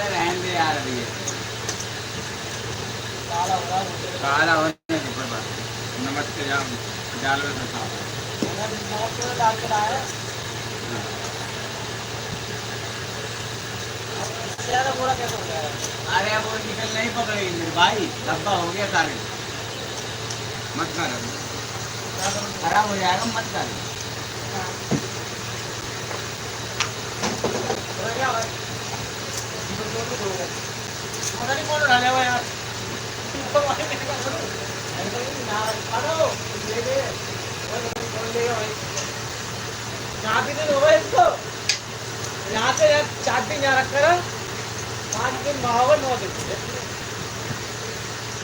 रहने दे यार अभी काला होने की कोई बात नमक के जाल में फंसा अरे वो निकल नहीं पकड़ेगी मेरे भाई डब्बा हो गया सारे मत कर खराब हो जाएगा मत कर यहाँ भी दिन हो गए इसको यहाँ से 4 दिन यहाँ रख कर 5 दिन वहाँ होगा 9 दिन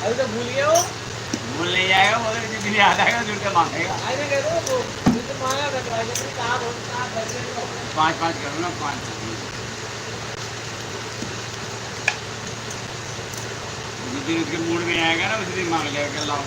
अभी तो भूल गया वो भूल नहीं जाएगा वो तो दिन याद आएगा जुड़ के मांगेगा आई कह दो वो मुझे मांगा था पाँच करो ना 5 जिस दिन उसके मूड में आएगा ना उसी दिन मांग लेगा लाओ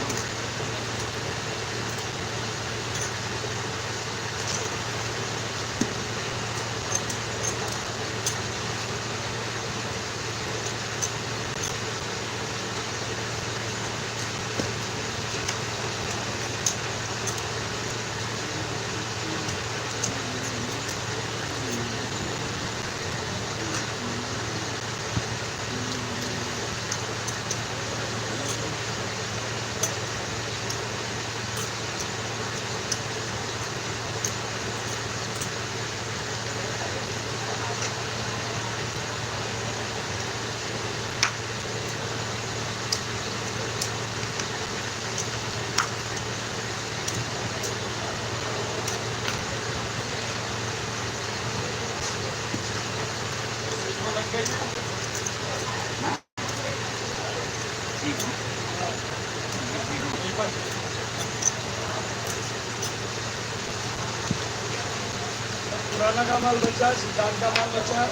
पुराना का माल बचा सिद्धांत का माल बचा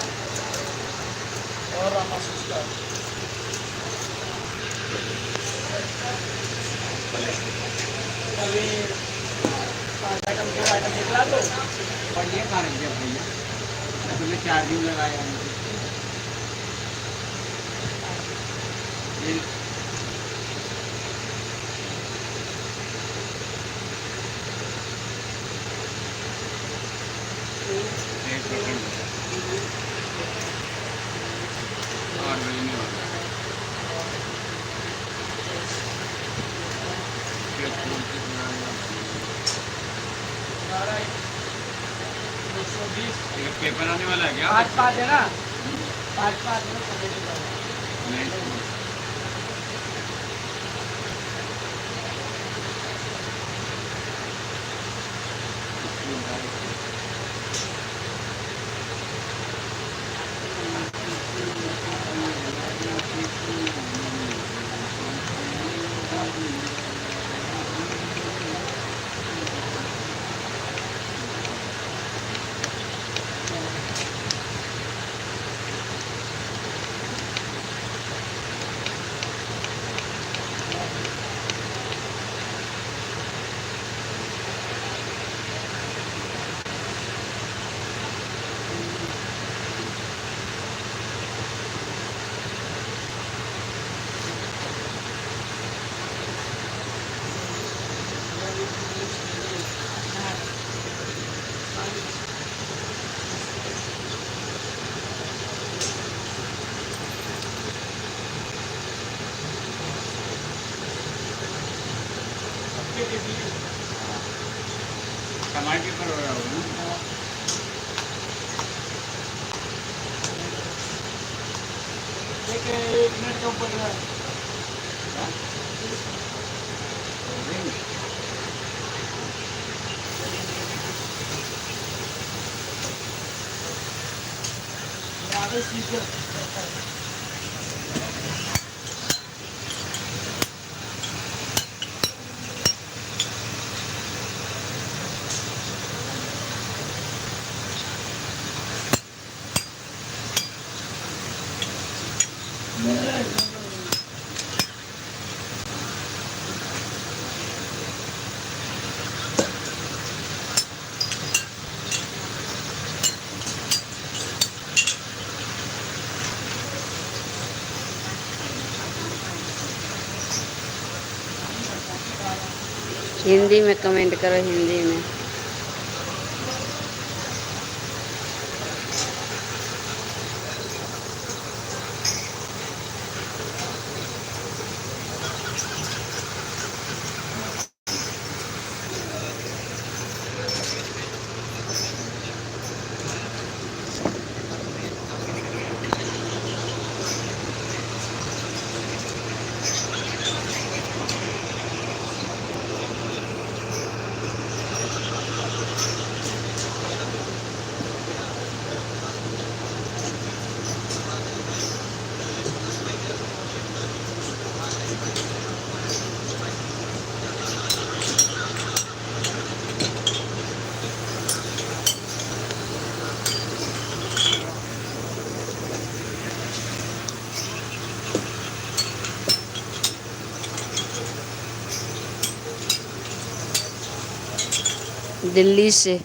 और रामाशीष का अभी 5 आइटम 2 आइटम निकला तो बढ़िया कारण है भैया तुमने 4 दिन लगाया और नहीं होगा पेपर आने वाला है क्या 5 है ना 5 नहीं टमाटर पर हो रहा होगा के 1 मिनट के ऊपर है। आगे सीधे हिंदी में कमेंट करो, हिंदी में। दिल्ली से।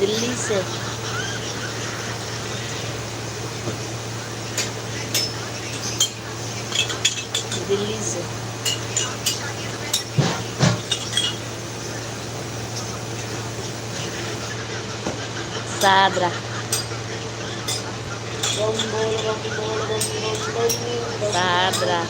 दिल्ली से। दिल्ली से। सादरा। सादरा।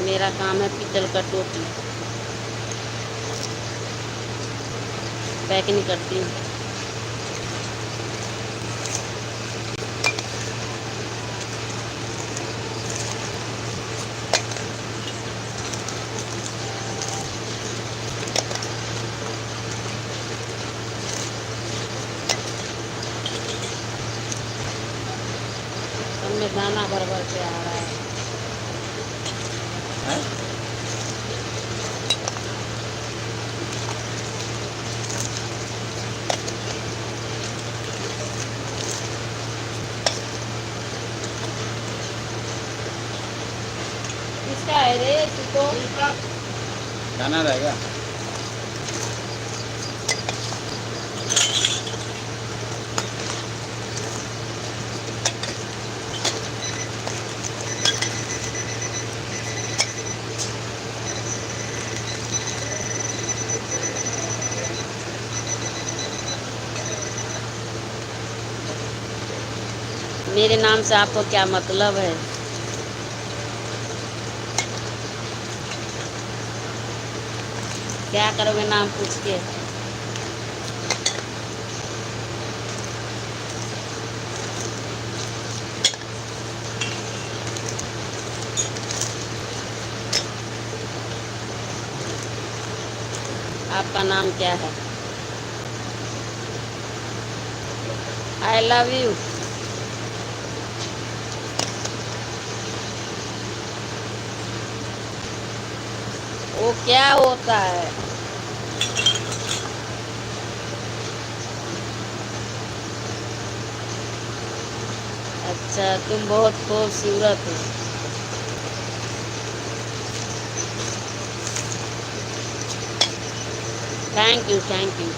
मेरा काम है पीतल का टोपी। पैक नहीं करती हूँ। में दाना भर भर के आ रहा है। किसका है रे तू तो? दाना रहेगा। मेरे नाम से आपको क्या मतलब है? क्या करोगे नाम पूछ के? आपका नाम क्या है? I love you. वो क्या होता है? अच्छा, तुम बहुत खूबसूरत हो। Thank you, thank you.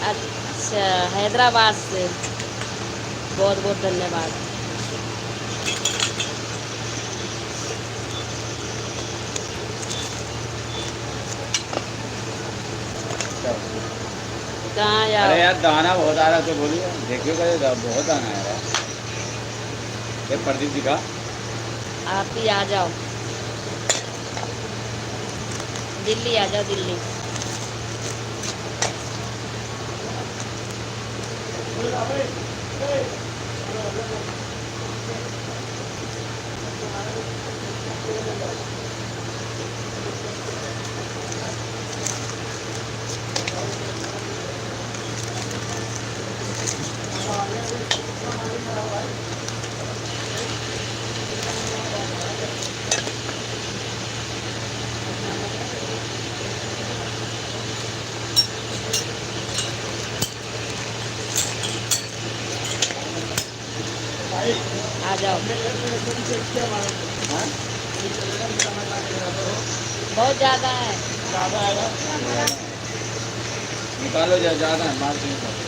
अच्छा, हैदराबाद से बहुत बहुत धन्यवाद। कहाँ अरे जाओ? यार दाना बहुत आ रहा है तो बोलिए, देखिए करे बहुत दाना आ रहा है। ये प्रदीप जी का आप ही आ जाओ, दिल्ली आ जाओ, दिल्ली। आ जाओ। हाँ? बहुत ज़्यादा है। निकालो ज़्यादा है, मार के निकालो।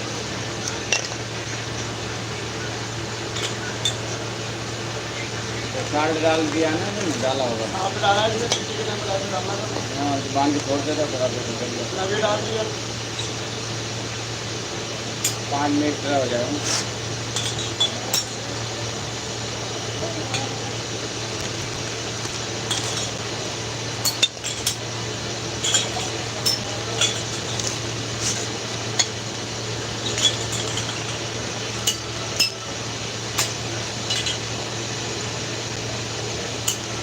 कार्ड डाल दिया ना, नहीं डाला होगा। हाँ तो बांध के छोड़ देता थोड़ा देर। 5 मिनट हो जाएगा।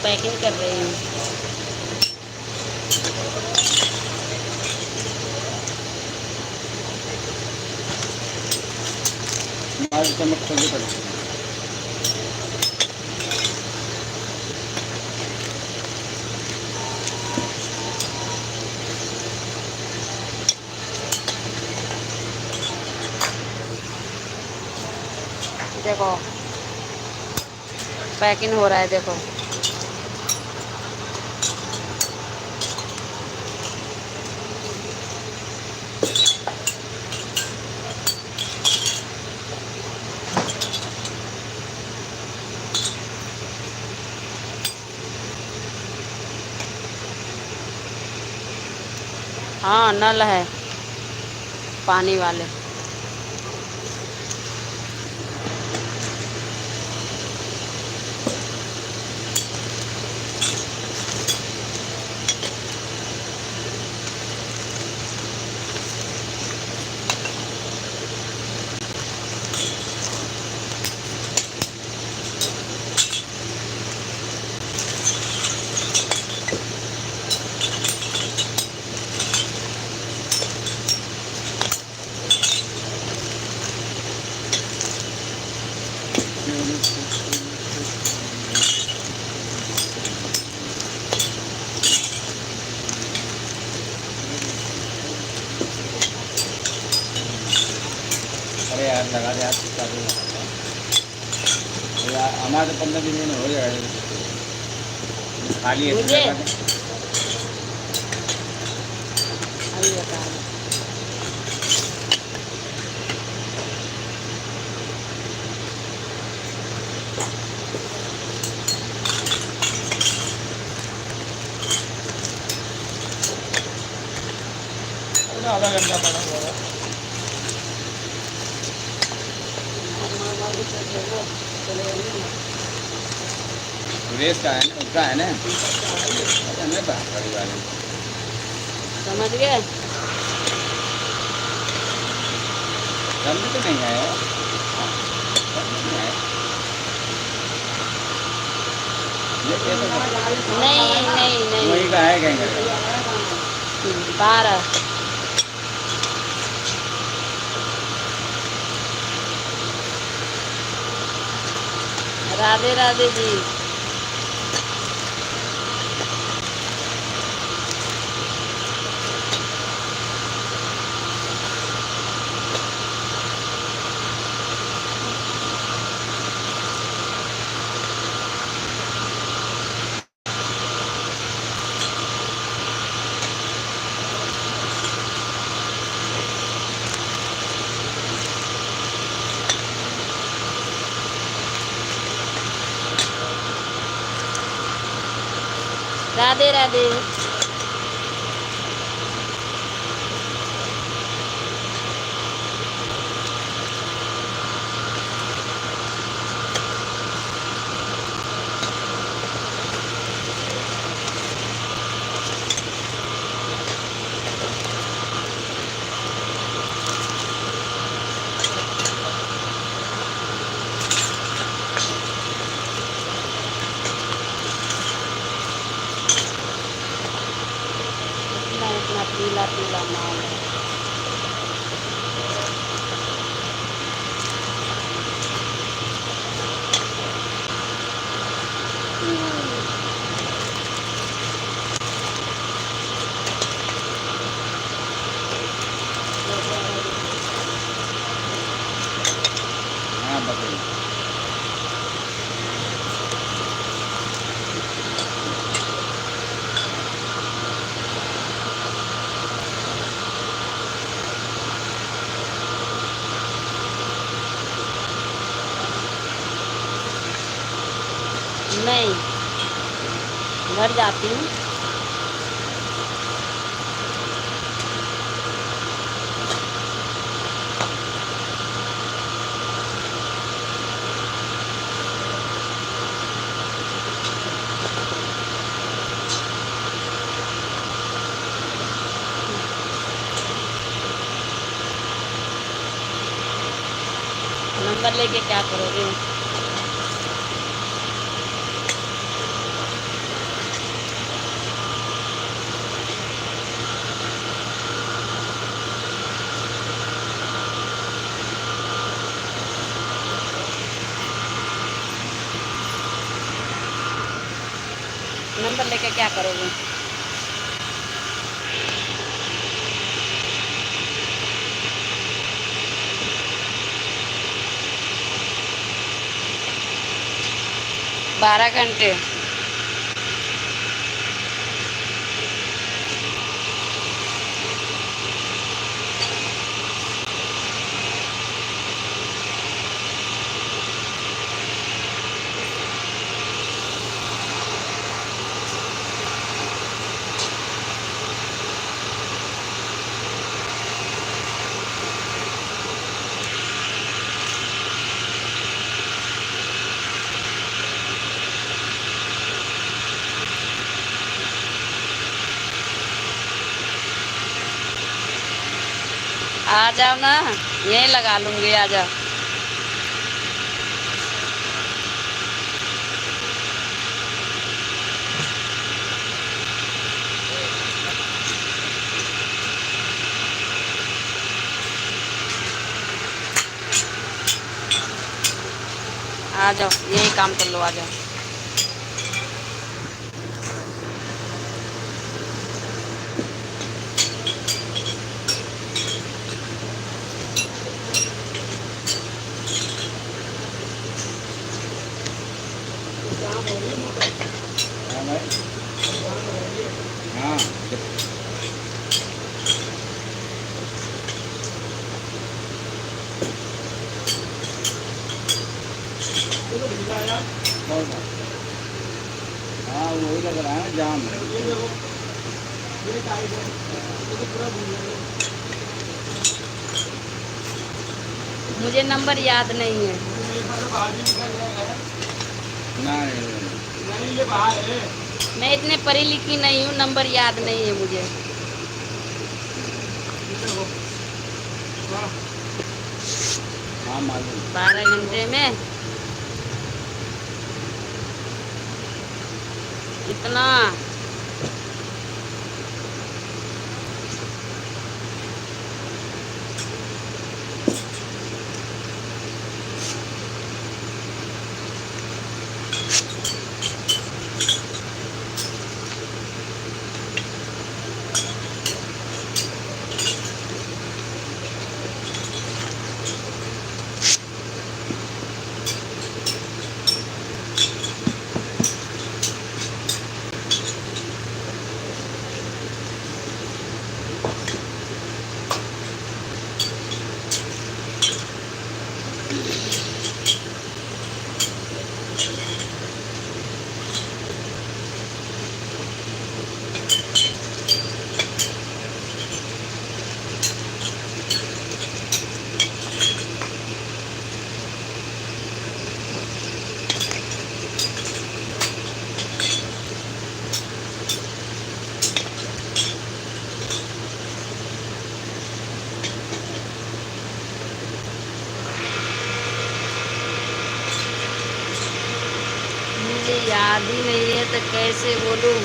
पैकिंग कर रही हूँ। हमारी चमक खोली पड़ती है। देखो पैकिंग हो रहा है, देखो। हाँ, नल है पानी वाले। यार लगा दे यार, चालू लगा दे यार, हमारे तो 15 दिन में हो जाएगा खाली है। मुझे अभी बता रहा हूँ। आधा घंटा पड़ा हुआ है। सुरेश का है ना, उसका है ना, अरे मैं बात परिवार है। समझ गए? समझ तो नहीं आया, समझ नहीं आया। ये कैसे नहीं नहीं वही नहीं, का है कहेंगे 12। राधे राधे जी। राधे राधे। इतना पीला पीला माल है। हाँ बताइए। नहीं, घर जाती हूँ। नंबर लेके क्या करोगे? नंबर लेके क्या करोगे? बारह घंटे। आ जाओ ना, यहीं लगा लूंगी, आ जाओ। आ जाओ, यही काम कर लो, आ जाओ। ये तो भिगा यार। कौन सा? हाँ वही लग रहा है जाम है। ये देखो, ये टाइट है, ये तो पूरा भीग गया। मुझे नंबर याद नहीं है। मेरे ख्याल से बाहर भी निकल जाएगा। नहीं नहीं ये बाहर है। मैं इतने पढ़ी लिखी नहीं हूँ, नंबर याद नहीं है मुझे। ये देखो। हाँ, हाँ मालूम। 12 घंटे में इतना। मुझे याद ही नहीं है तो कैसे बोलूं।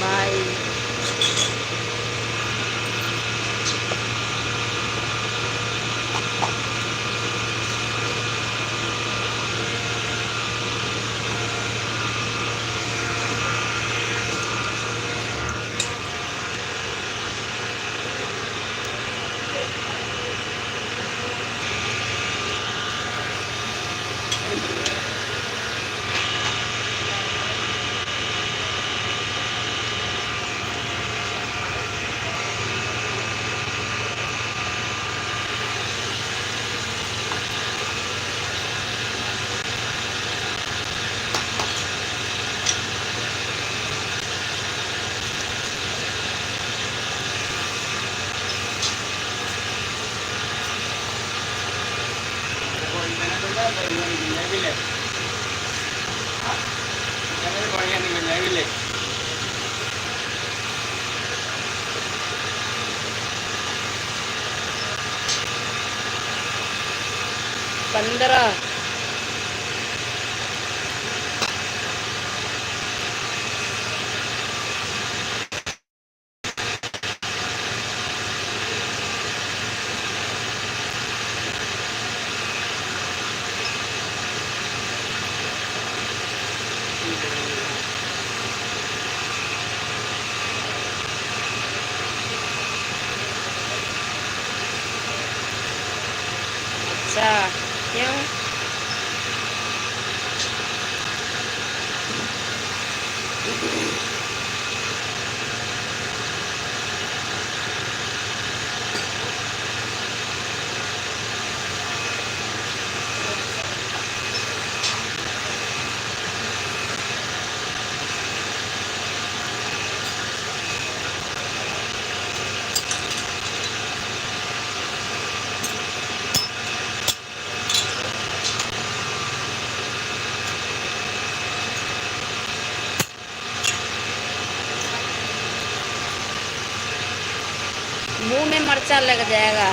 बाय। बढ़िया निकल जाएगी ले। 15। अच्छा, क्यों? मुंह में मिर्चा लग जाएगा।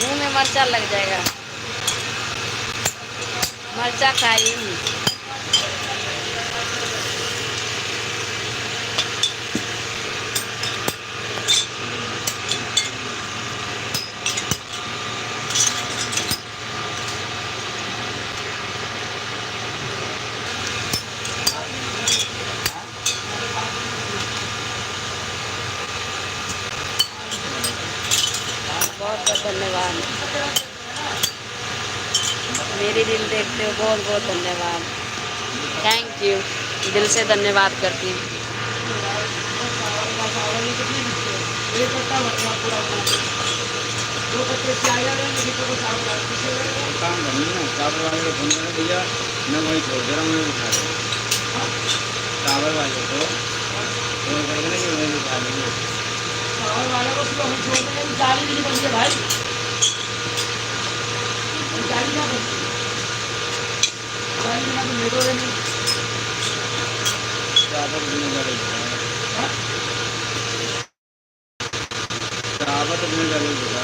मुंह में मिर्चा लग जाएगा। मिर्चा खाई नहीं। बहुत बहुत धन्यवाद। मेरी दिल देखते हो, बहुत बहुत धन्यवाद। थैंक यू, दिल से धन्यवाद करती हूँ। एक कट्टा बचा पूरा दो कट्टे चाय आ रहे हैं तो काम बनी ना, चावल वाले को फोन करके भैया मैं वहीं छोड़ दे रहा हूँ, मैं उठा रहा हूँ चावल वाले को फोन करके ना कि वहीं उठा लेंगे। चावल वाले को सुबह हम छोड़ देंगे, गाड़ी नहीं बनी है भाई, गाड़ी ना बनी, गाड़ी ना तो मेरे नहीं चावल भी गाड़ी चावल भी गाड़ी दिखा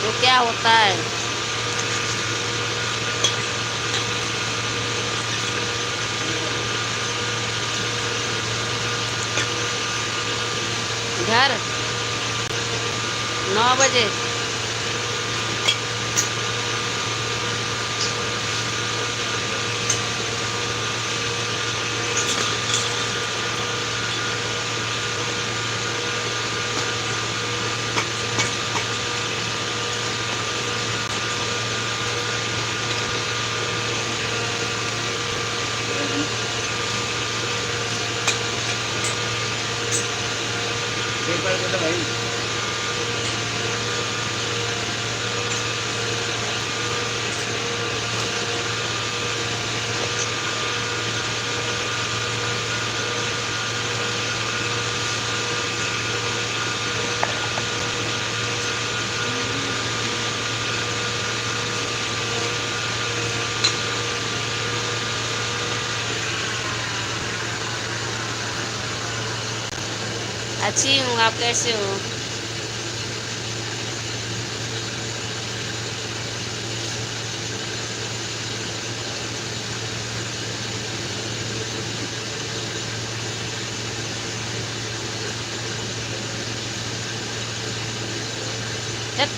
तो क्या होता है? घर 9 बजे। पेपर को तो भाई अच्छी हूँ, आप कैसे हो? हट।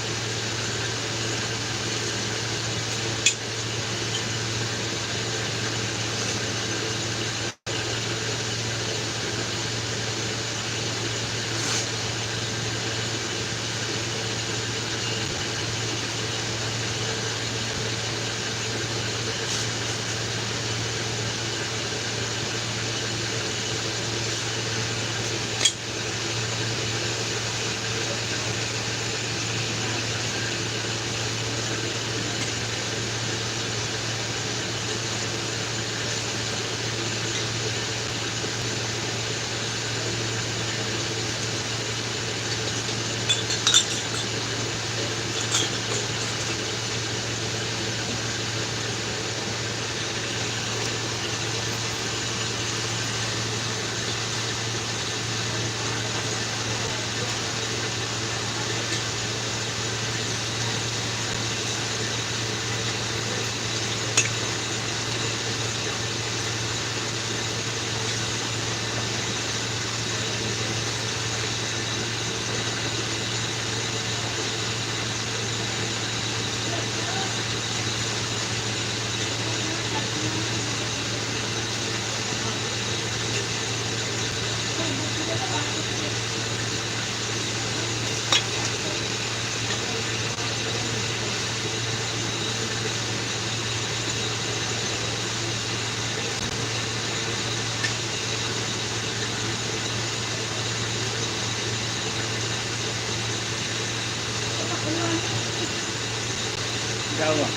क्या हुआ?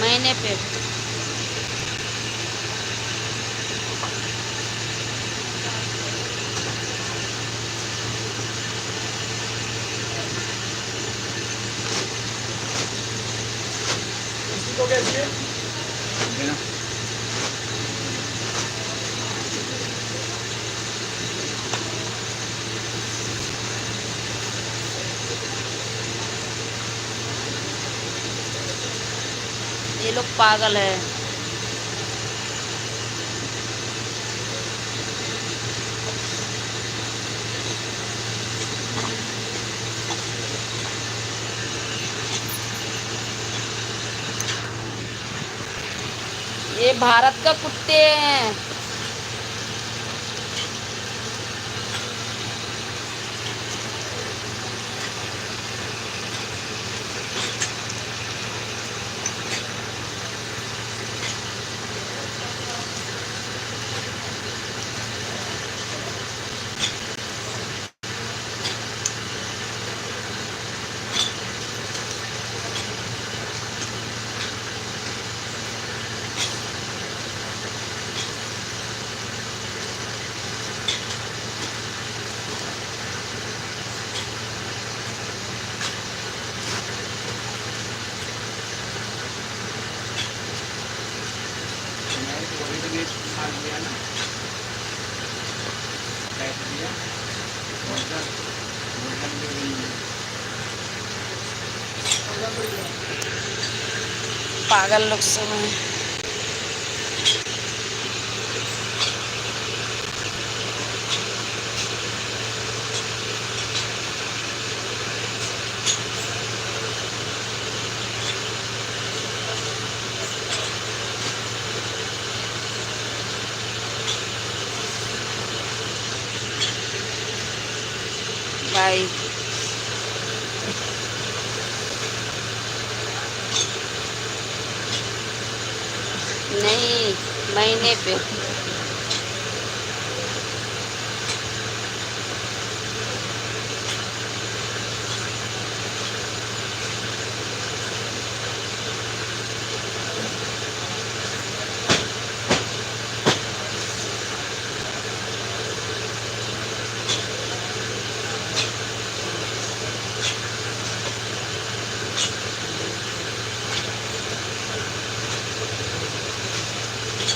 महीने पे इसको कैसी है? देना। ये लोग पागल है। ये भारत का कुत्ते हैं। वही तो बीच खा लिया ना, बैठ लिया और का होटल में भी पागल लोग सब हैं। बाय। नहीं, महीने पे।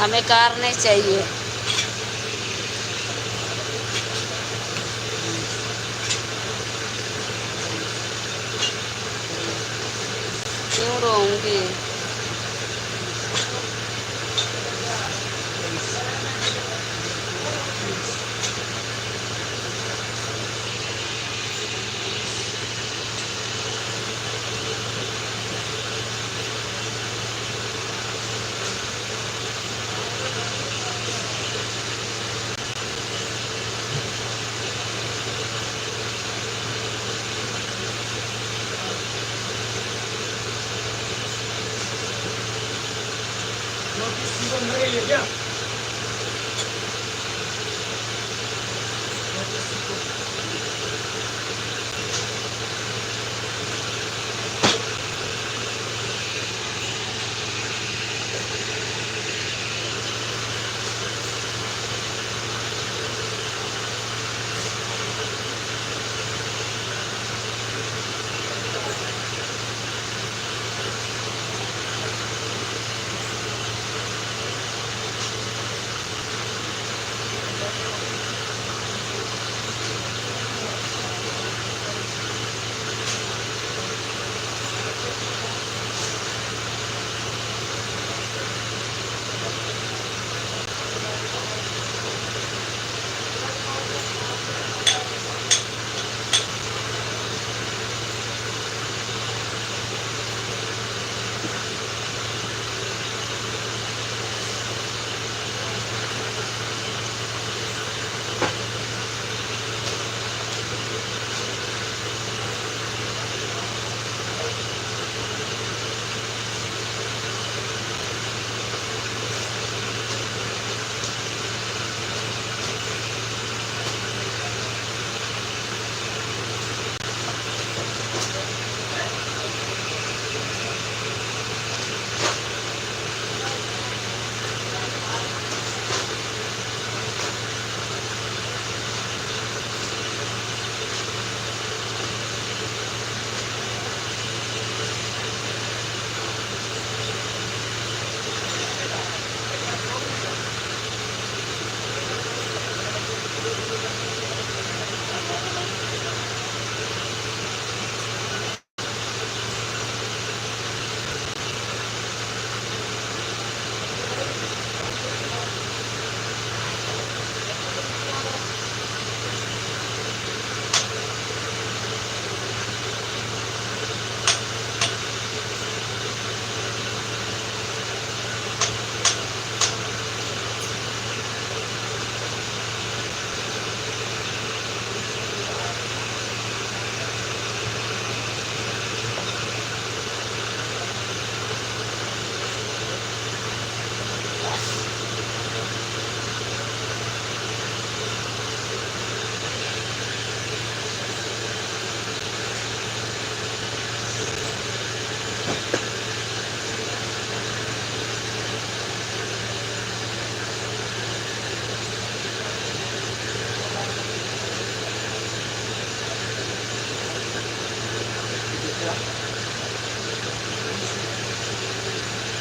हमें कार नहीं चाहिए। क्यों रोऊंगी? नोटिस सीजन रही है क्या?